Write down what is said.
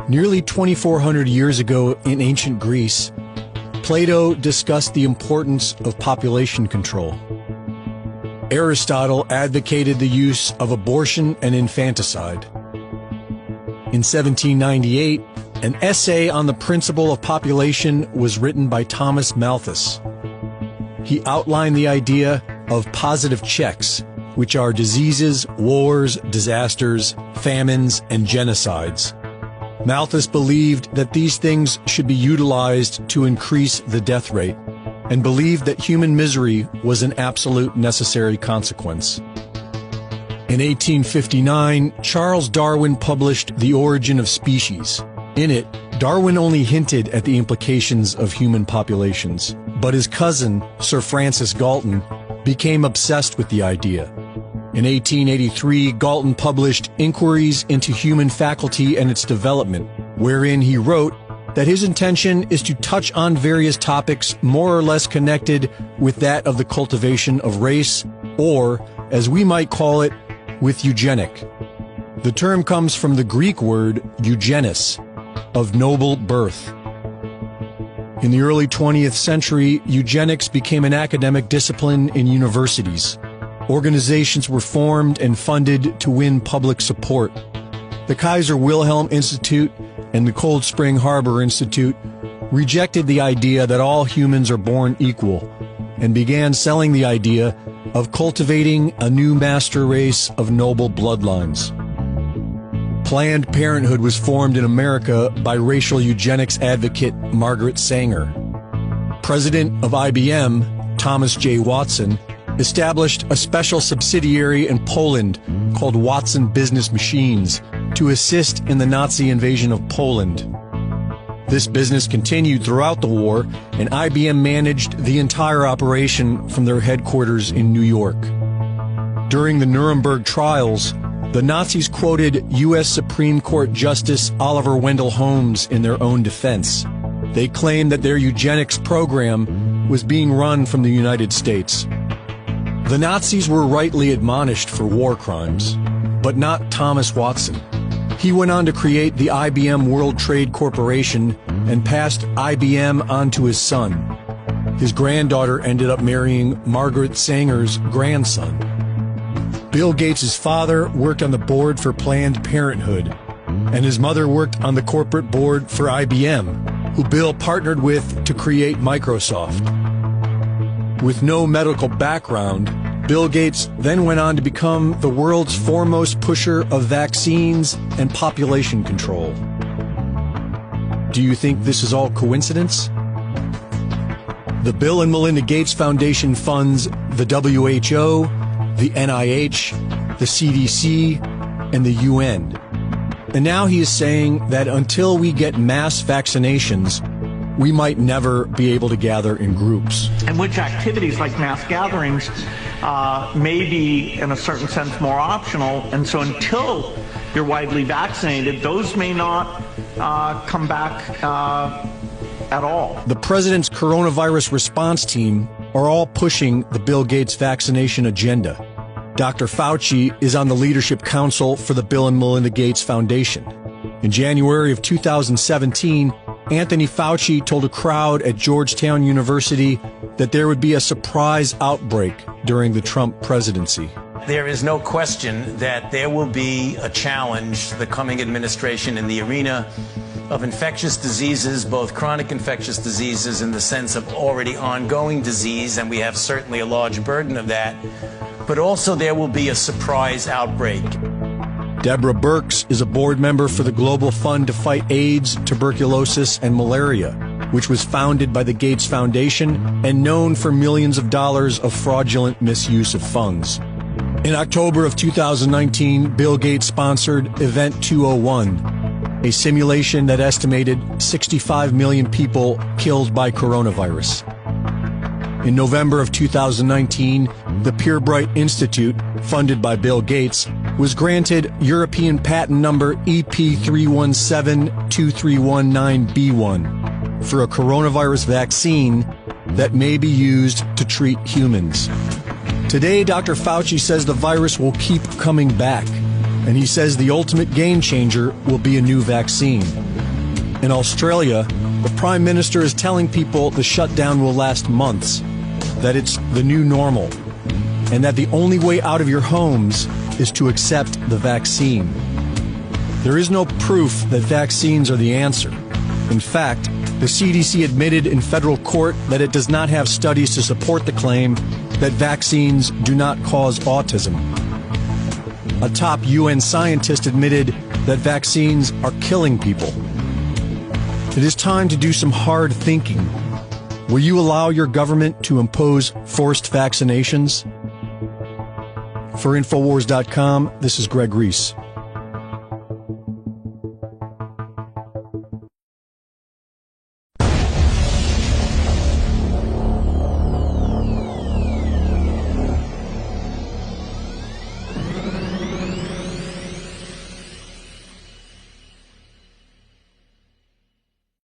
Nearly 2,400 years ago in ancient Greece, Plato discussed the importance of population control. Aristotle advocated the use of abortion and infanticide. In 1798, an essay on the principle of population was written by Thomas Malthus. He outlined the idea of positive checks, which are diseases, wars, disasters, famines, and genocides. Malthus believed that these things should be utilized to increase the death rate, and believed that human misery was an absolute necessary consequence. In 1859, Charles Darwin published The Origin of Species. In it, Darwin only hinted at the implications of human populations, but his cousin, Sir Francis Galton, became obsessed with the idea. In 1883, Galton published Inquiries into Human Faculty and Its Development, wherein he wrote that his intention is to touch on various topics more or less connected with that of the cultivation of race, or, as we might call it, with eugenic. The term comes from the Greek word eugenes, of noble birth. In the early 20th century, eugenics became an academic discipline in universities. Organizations were formed and funded to win public support. The Kaiser Wilhelm Institute and the Cold Spring Harbor Institute rejected the idea that all humans are born equal and began selling the idea of cultivating a new master race of noble bloodlines. Planned Parenthood was formed in America by racial eugenics advocate Margaret Sanger. President of IBM, Thomas J. Watson, established a special subsidiary in Poland called Watson Business Machines to assist in the Nazi invasion of Poland. This business continued throughout the war, and IBM managed the entire operation from their headquarters in New York. During the Nuremberg trials, the Nazis quoted U.S. Supreme Court Justice Oliver Wendell Holmes in their own defense. They claimed that their eugenics program was being run from the United States. The Nazis were rightly admonished for war crimes, but not Thomas Watson. He went on to create the IBM World Trade Corporation and passed IBM on to his son. His granddaughter ended up marrying Margaret Sanger's grandson. Bill Gates' father worked on the board for Planned Parenthood, and his mother worked on the corporate board for IBM, who Bill partnered with to create Microsoft. With no medical background, Bill Gates then went on to become the world's foremost pusher of vaccines and population control. Do you think this is all coincidence? The Bill and Melinda Gates Foundation funds the WHO, the NIH, the CDC, and the UN. And now he is saying that until we get mass vaccinations, we might never be able to gather in groups. In which activities like mass gatherings may be, in a certain sense, more optional. And so until you're widely vaccinated, those may not come back at all. The president's coronavirus response team are all pushing the Bill Gates vaccination agenda. Dr. Fauci is on the Leadership Council for the Bill and Melinda Gates Foundation. In January of 2017, Anthony Fauci told a crowd at Georgetown University that there would be a surprise outbreak during the Trump presidency. There is no question that there will be a challenge to the coming administration in the arena of infectious diseases, both chronic infectious diseases in the sense of already ongoing disease, and we have certainly a large burden of that, but also there will be a surprise outbreak. Deborah Birx is a board member for the Global Fund to Fight AIDS, Tuberculosis, and Malaria, which was founded by the Gates Foundation and known for millions of dollars of fraudulent misuse of funds. In October of 2019, Bill Gates sponsored Event 201, a simulation that estimated 65 million people killed by coronavirus. In November of 2019, the Purebright Institute, funded by Bill Gates, was granted European patent number EP3172319B1 for a coronavirus vaccine that may be used to treat humans. Today, Dr. Fauci says the virus will keep coming back, and he says the ultimate game changer will be a new vaccine. In Australia, the Prime Minister is telling people the shutdown will last months, that it's the new normal, and that the only way out of your homes is to accept the vaccine. There is no proof that vaccines are the answer. In fact, the CDC admitted in federal court that it does not have studies to support the claim that vaccines do not cause autism. A top UN scientist admitted that vaccines are killing people. It is time to do some hard thinking. Will you allow your government to impose forced vaccinations? For Infowars.com, this is Greg Reese.